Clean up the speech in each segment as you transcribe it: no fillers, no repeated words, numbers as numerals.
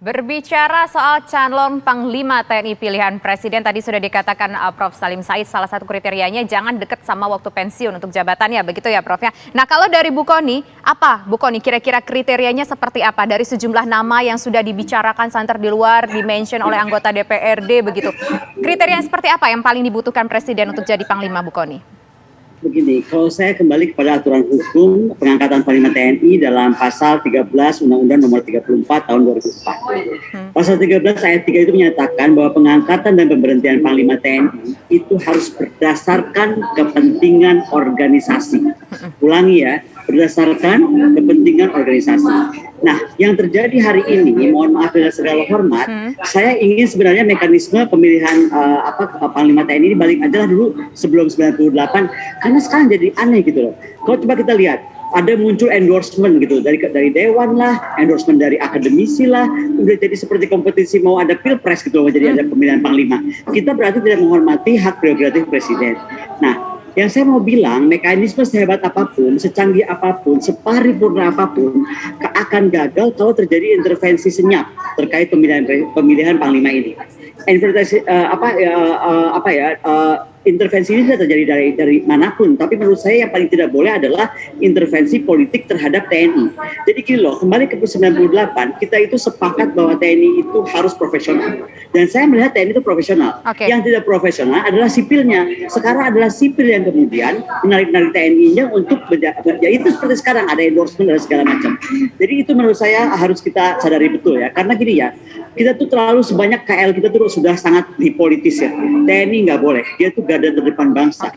Berbicara soal calon Panglima TNI pilihan Presiden, tadi sudah dikatakan Prof. Salim Said, salah satu kriterianya jangan dekat sama waktu pensiun untuk jabatannya, begitu ya Prof ya. Nah kalau dari Bu Kony, apa Bu Kony kira-kira kriterianya seperti apa dari sejumlah nama yang sudah dibicarakan santer di luar, dimention oleh anggota DPRD begitu. Kriteria seperti apa yang paling dibutuhkan Presiden untuk jadi Panglima Bu Kony? Begini, kalau saya kembali kepada aturan hukum pengangkatan Panglima TNI dalam pasal 13 Undang-Undang nomor 34 tahun 2004. Pasal 13 ayat 3 itu menyatakan bahwa pengangkatan dan pemberhentian Panglima TNI itu harus berdasarkan kepentingan organisasi. Ulangi ya, berdasarkan kepentingan organisasi. Nah, yang terjadi hari ini, mohon maaf dengan segala hormat, saya ingin sebenarnya mekanisme pemilihan Panglima TNI ini balik aja lah dulu sebelum 98, karena sekarang jadi aneh gitu loh. Kalau coba kita lihat, ada muncul endorsement gitu dari dewan lah, endorsement dari akademisi lah, udah jadi seperti kompetisi mau ada pilpres gitu loh, jadi ada pemilihan panglima. Kita berarti tidak menghormati hak prerogatif presiden. Nah, yang saya mau bilang, mekanisme sehebat apapun, secanggih apapun, separipurna apapun, akan gagal kalau terjadi intervensi senyap terkait pemilihan panglima ini. Intervensi ini tidak terjadi dari manapun, tapi menurut saya yang paling tidak boleh adalah intervensi politik terhadap TNI. Jadi gini loh, kembali ke 98, kita itu sepakat bahwa TNI itu harus profesional. Dan saya melihat TNI itu profesional. Yang tidak profesional adalah sipilnya. Sekarang adalah sipil yang kemudian menarik-narik TNI-nya untuk ya itu seperti sekarang ada endorsement dan segala macam. Jadi itu menurut saya harus kita sadari betul ya. Karena gini ya, kita tuh terlalu sebanyak KL kita tuh sudah sangat dipolitis ya. TNI nggak boleh, dia tuh garda terdepan bangsa.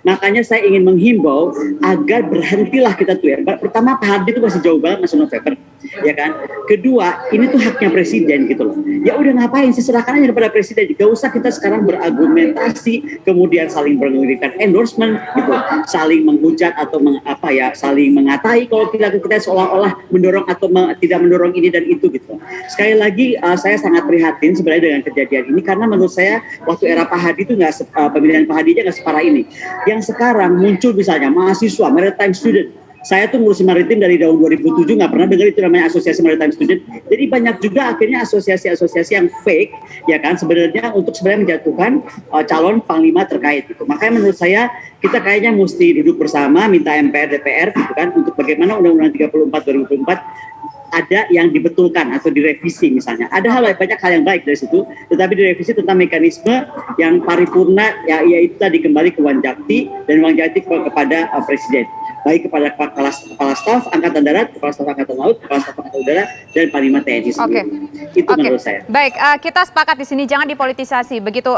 Makanya saya ingin menghimbau agar berhentilah kita tuh ya. Pertama Pak Hardy itu masih jauh banget, masih November, ya kan. Kedua, ini tuh haknya presiden gitu loh. Ya udah ngapain sih, serahkan aja kepada presiden. Gak usah kita sekarang berargumentasi, kemudian saling memberikan endorsement gitu, saling menghujat atau saling mengatai kalau kita seolah-olah mendorong atau tidak mendorong ini dan itu gitu. Sekali lagi saya sangat prihatin sebenarnya dengan kejadian ini, karena menurut saya waktu era Pak Hadi itu pemilihan Pak Hadi aja nggak separah ini. Yang sekarang muncul misalnya mahasiswa, maritime student. Saya tuh ngurusin maritim dari tahun 2007, nggak pernah dengar itu namanya asosiasi maritime student. Jadi banyak juga akhirnya asosiasi-asosiasi yang fake, ya kan, sebenarnya untuk menjatuhkan calon panglima terkait itu. Makanya menurut saya kita kayaknya mesti duduk bersama, minta MPR, DPR, gitu kan, untuk bagaimana Undang-Undang 34 2004 ada yang dibetulkan atau direvisi misalnya. Ada banyak hal yang baik dari situ, tetapi direvisi tentang mekanisme yang paripurna, yaitu tadi kembali ke Wanjakti dan Wanjakti kepada Presiden. Baik kepada kepala staf Angkatan Darat, kepala staf Angkatan Laut, kepala staf Angkatan Udara, dan Panglima TNI sendiri. Itu menurut saya. Baik, kita sepakat di sini jangan dipolitisasi. Begitu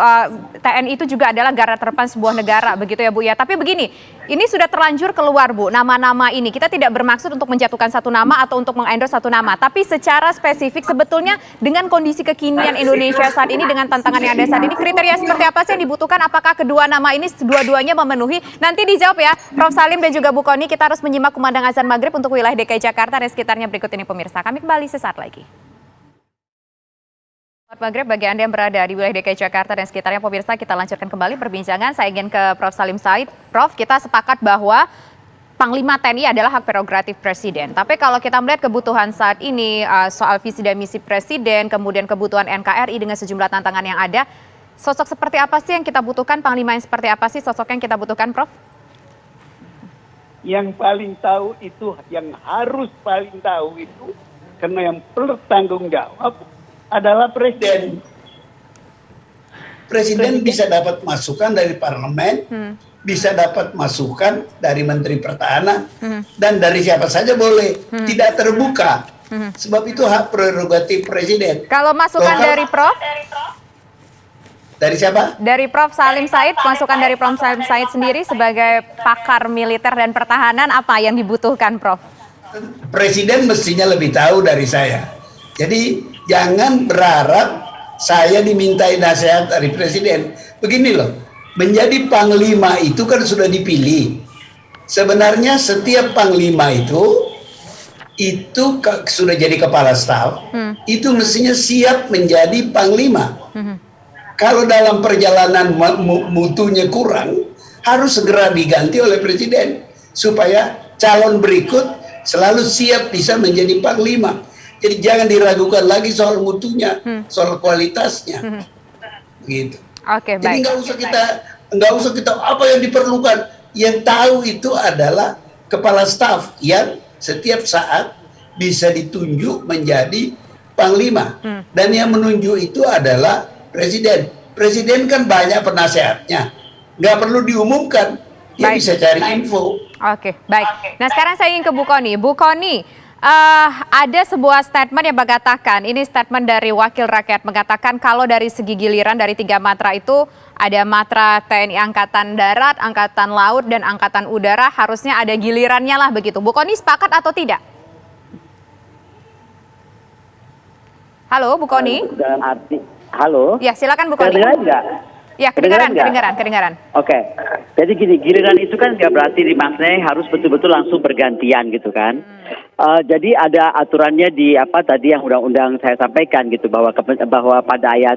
TNI itu juga adalah garda terdepan sebuah negara, begitu ya Bu ya. Tapi begini, ini sudah terlanjur keluar Bu, nama-nama ini. Kita tidak bermaksud untuk menjatuhkan satu nama atau untuk mengendorse satu nama, tapi secara spesifik sebetulnya dengan kondisi kekinian Indonesia saat ini, dengan tantangan yang ada saat ini, kriteria seperti apa sih yang dibutuhkan? Apakah kedua nama ini dua-duanya memenuhi? Nanti dijawab ya, Prof. Salim dan juga Bu Kony. Kita harus menyimak kumandang azan maghrib untuk wilayah DKI Jakarta dan sekitarnya berikut ini pemirsa. Kami kembali sesaat lagi. Selamat maghrib bagi Anda yang berada di wilayah DKI Jakarta dan sekitarnya pemirsa. Kita lanjutkan kembali perbincangan. Saya ingin ke Prof. Salim Said. Prof, kita sepakat bahwa Panglima TNI adalah hak prerogatif Presiden. Tapi kalau kita melihat kebutuhan saat ini soal visi dan misi Presiden, kemudian kebutuhan NKRI dengan sejumlah tantangan yang ada, sosok seperti apa sih yang kita butuhkan? Panglima yang seperti apa sih sosok yang kita butuhkan, Prof? Yang paling tahu itu, yang harus paling tahu itu, karena yang bertanggung jawab adalah Presiden. Presiden bisa dapat masukan dari parlemen, bisa dapat masukan dari Menteri Pertahanan, dan dari siapa saja boleh, tidak terbuka. Sebab itu hak prerogatif Presiden. Kalau masukan dari Prof? Dari siapa? Dari Prof. Salim Said, masukan dari Prof. Salim Said sendiri sebagai pakar militer dan pertahanan, apa yang dibutuhkan, Prof? Presiden mestinya lebih tahu dari saya. Jadi jangan berharap saya dimintai nasihat dari Presiden. Begini loh, menjadi panglima itu kan sudah dipilih. Sebenarnya setiap panglima itu sudah jadi kepala staf, itu mestinya siap menjadi panglima. Kalau dalam perjalanan mutunya kurang, harus segera diganti oleh Presiden supaya calon berikut selalu siap bisa menjadi panglima. Jadi jangan diragukan lagi soal mutunya, soal kualitasnya, gitu. Oke, Jadi baik. nggak usah kita apa yang diperlukan. Yang tahu itu adalah kepala staf yang setiap saat bisa ditunjuk menjadi panglima, dan yang menunjuk itu adalah presiden. Presiden kan banyak penasehatnya, nggak perlu diumumkan, dia Baik. bisa cari info. Oke, baik. Nah, sekarang saya ingin ke Bu Kony. Bu Kony, ada sebuah statement yang mengatakan, ini statement dari wakil rakyat, mengatakan kalau dari segi giliran dari 3 matra itu, ada matra TNI Angkatan Darat, Angkatan Laut, dan Angkatan Udara, harusnya ada gilirannya lah begitu. Bu Kony sepakat atau tidak? Halo, Bu Kony? Dalam arti, halo? Ya, silakan Bu Kony. Kedengeran nggak? Ya, kedengaran. Oke, jadi gini, giliran itu kan nggak berarti dimaknai harus betul-betul langsung bergantian gitu kan. Jadi ada aturannya di apa tadi yang undang-undang saya sampaikan gitu, bahwa pada ayat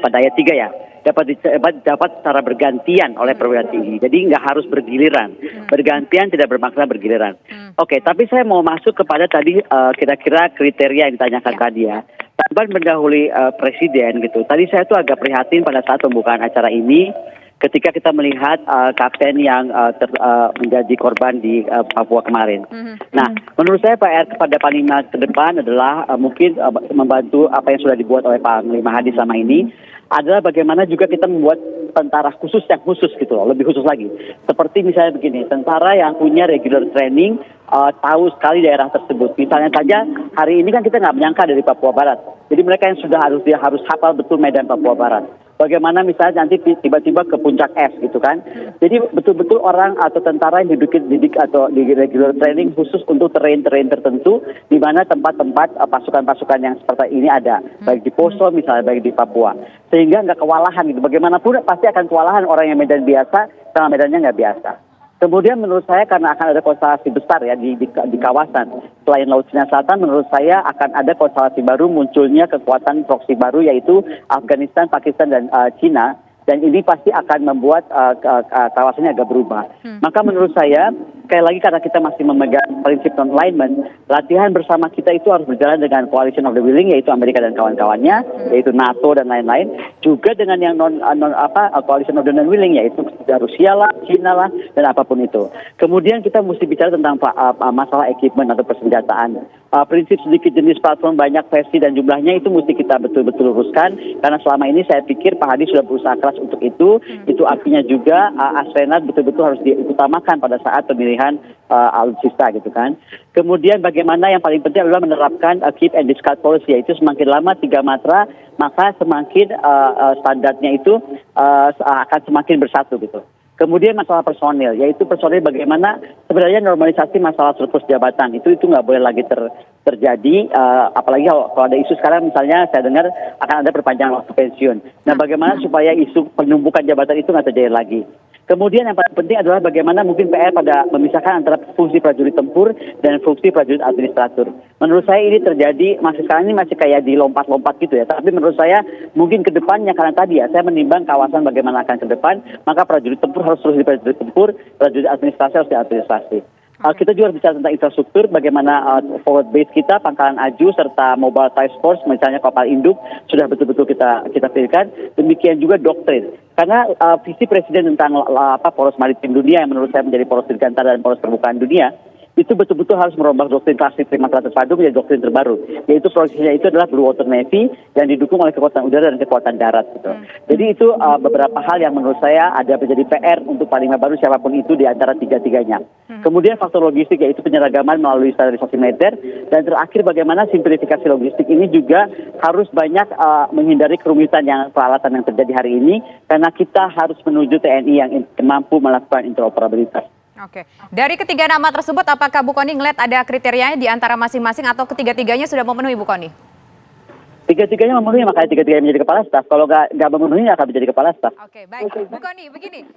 pada ayat 3 ya, dapat secara bergantian oleh perwira tinggi. Jadi nggak harus bergiliran. Bergantian tidak bermakna bergiliran. Oke, tapi saya mau masuk kepada tadi kira-kira kriteria yang ditanyakan tadi ya. Tanpa mendahului presiden gitu. Tadi saya tuh agak prihatin pada saat pembukaan acara ini ketika kita melihat kapten yang menjadi korban di Papua kemarin. Nah, menurut saya PR kepada Panglima ke depan adalah mungkin membantu apa yang sudah dibuat oleh Panglima Hadi selama ini, adalah bagaimana juga kita membuat tentara khusus yang khusus gitu loh, lebih khusus lagi. Seperti misalnya begini, tentara yang punya regular training, tahu sekali daerah tersebut. Misalnya saja hari ini kan kita nggak menyangka dari Papua Barat. Jadi mereka yang sudah harus hafal betul medan Papua Barat. Bagaimana misalnya nanti tiba-tiba ke puncak es gitu kan. Jadi betul-betul orang atau tentara yang didik atau di regular training khusus untuk terrain-terrain tertentu di mana tempat-tempat pasukan-pasukan yang seperti ini ada. Baik di Poso misalnya, baik di Papua. Sehingga nggak kewalahan gitu. Bagaimanapun pasti akan kewalahan orang yang medan biasa karena medannya nggak biasa. Kemudian menurut saya karena akan ada konstelasi besar ya di kawasan selain Laut Cina Selatan, menurut saya akan ada konstelasi baru, munculnya kekuatan proksi baru yaitu Afghanistan, Pakistan dan Cina, dan ini pasti akan membuat kawasannya agak berubah. Maka menurut saya sekali lagi karena kita masih memegang prinsip non-alignment, latihan bersama kita itu harus berjalan dengan coalition of the willing, yaitu Amerika dan kawan-kawannya, yaitu NATO dan lain-lain, juga dengan yang coalition of the non-willing, yaitu Rusia lah, China lah, dan apapun itu. Kemudian kita mesti bicara tentang masalah equipment atau persenjataan. Prinsip sedikit jenis platform banyak versi dan jumlahnya itu mesti kita betul-betul luruskan, karena selama ini saya pikir Pak Hadi sudah berusaha keras untuk itu artinya juga Asrenat betul-betul harus diutamakan pada saat pemilihan alutsista gitu kan. Kemudian bagaimana yang paling penting adalah menerapkan keep and discard policy, yaitu semakin lama 3 matra maka semakin standarnya itu akan semakin bersatu gitu. Kemudian masalah personil, yaitu personil bagaimana sebenarnya normalisasi masalah surplus jabatan itu nggak boleh lagi terjadi, apalagi kalau ada isu sekarang misalnya saya dengar akan ada perpanjangan waktu pensiun. Nah, bagaimana supaya isu penumpukan jabatan itu nggak terjadi lagi. Kemudian yang paling penting adalah bagaimana mungkin PR pada memisahkan antara fungsi prajurit tempur dan fungsi prajurit administratur. Menurut saya ini terjadi, sekarang ini masih kayak dilompat-lompat gitu ya. Tapi menurut saya mungkin ke depannya, karena tadi ya saya menimbang kawasan bagaimana akan ke depan, maka prajurit tempur harus terus di prajurit tempur, prajurit administrasi harus di administrasi. Kita juga bicara tentang infrastruktur, bagaimana forward base kita, Pangkalan Aju, serta Mobile Task Force, misalnya kapal induk, sudah betul-betul kita pilihkan. Demikian juga doktrin. Karena visi Presiden tentang poros maritim dunia yang menurut saya menjadi poros dirgantara dan poros terbukaan dunia, itu betul-betul harus merombak doktrin klasik Trimatra terpadu menjadi doktrin terbaru, yaitu proyeksinya itu adalah Blue Water Navy yang didukung oleh kekuatan udara dan kekuatan darat gitu. Jadi itu beberapa hal yang menurut saya ada menjadi PR untuk Panglima baru siapapun itu di antara tiga-tiganya. Kemudian faktor logistik yaitu penyeragaman melalui standarisasi militer, dan terakhir bagaimana simplifikasi logistik ini juga harus banyak menghindari kerumitan yang peralatan yang terjadi hari ini, karena kita harus menuju TNI yang mampu melakukan interoperabilitas. Oke, dari ketiga nama tersebut, apakah Bu Kony ngelihat ada kriterianya di antara masing-masing atau ketiga-tiganya sudah memenuhi Bu Kony? Tiga-tiganya memenuhi, makanya tiga-tiganya menjadi kepala staf. Kalau nggak memenuhi, nggak akan menjadi kepala staf. Oke, baik. Bu Kony, begini,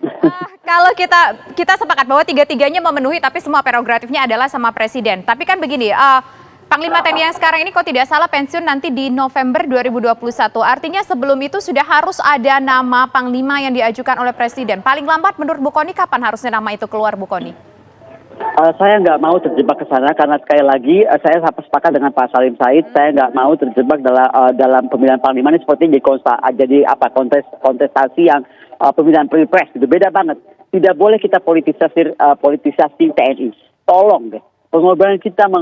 kalau kita sepakat bahwa tiga-tiganya memenuhi, tapi semua prerogatifnya adalah sama Presiden. Tapi kan begini, Panglima TNI yang sekarang ini kok tidak salah pensiun nanti di November 2021. Artinya sebelum itu sudah harus ada nama Panglima yang diajukan oleh Presiden. Paling lambat menurut Bu Kony kapan harusnya nama itu keluar, Bu Kony? Saya nggak mau terjebak ke sana karena sekali lagi saya sepakat dengan Pak Salim Said. Saya nggak mau terjebak dalam pemilihan panglima ini seperti jadi kontestasi yang pemilihan pilpres gitu. Beda banget. Tidak boleh kita politisasi TNI. Tolong deh. Pengorbanan kita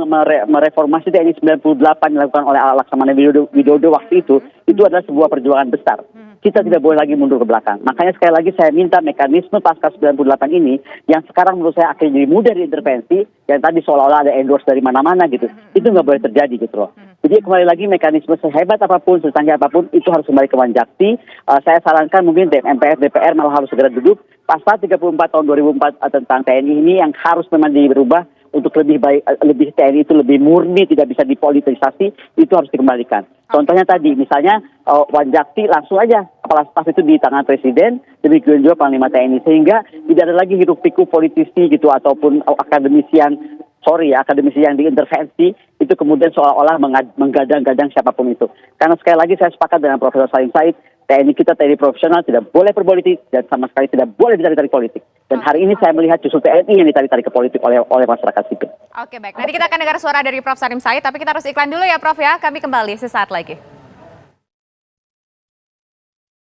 mereformasi TNI 98 dilakukan oleh Laksamana Widodo waktu itu adalah sebuah perjuangan besar. Kita tidak boleh lagi mundur ke belakang. Makanya sekali lagi saya minta mekanisme pasca 98 ini yang sekarang menurut saya akhirnya jadi mudah diintervensi, yang tadi seolah-olah ada endorse dari mana-mana gitu. Itu nggak boleh terjadi gitu loh. Jadi kembali lagi mekanisme sehebat apapun, secanggih apapun itu harus kembali ke Wanjakti. Saya sarankan mungkin MPR, DPR malah harus segera duduk. Pasal 34 tahun 2004 tentang TNI ini yang harus memang dirubah untuk lebih baik, lebih TNI itu lebih murni, tidak bisa dipolitisasi, itu harus dikembalikan. Contohnya tadi, misalnya Wanjakti langsung aja kepala staf itu di tangan presiden, demikian juga panglima TNI, sehingga tidak ada lagi hiruk pikuk politisi gitu ataupun akademisi yang diintervensi itu kemudian seolah-olah menggadang-gadang siapapun itu. Karena sekali lagi saya sepakat dengan Profesor Salim Said, TNI kita TNI profesional tidak boleh berpolitik dan sama sekali tidak boleh ditarik-tarik politik. Dan hari ini saya melihat justru TNI yang ditarik-tarik ke politik oleh masyarakat sipil. Oke, baik. Nanti kita akan dengar suara dari Prof. Salim Said, tapi kita harus iklan dulu ya Prof ya. Kami kembali sesaat lagi.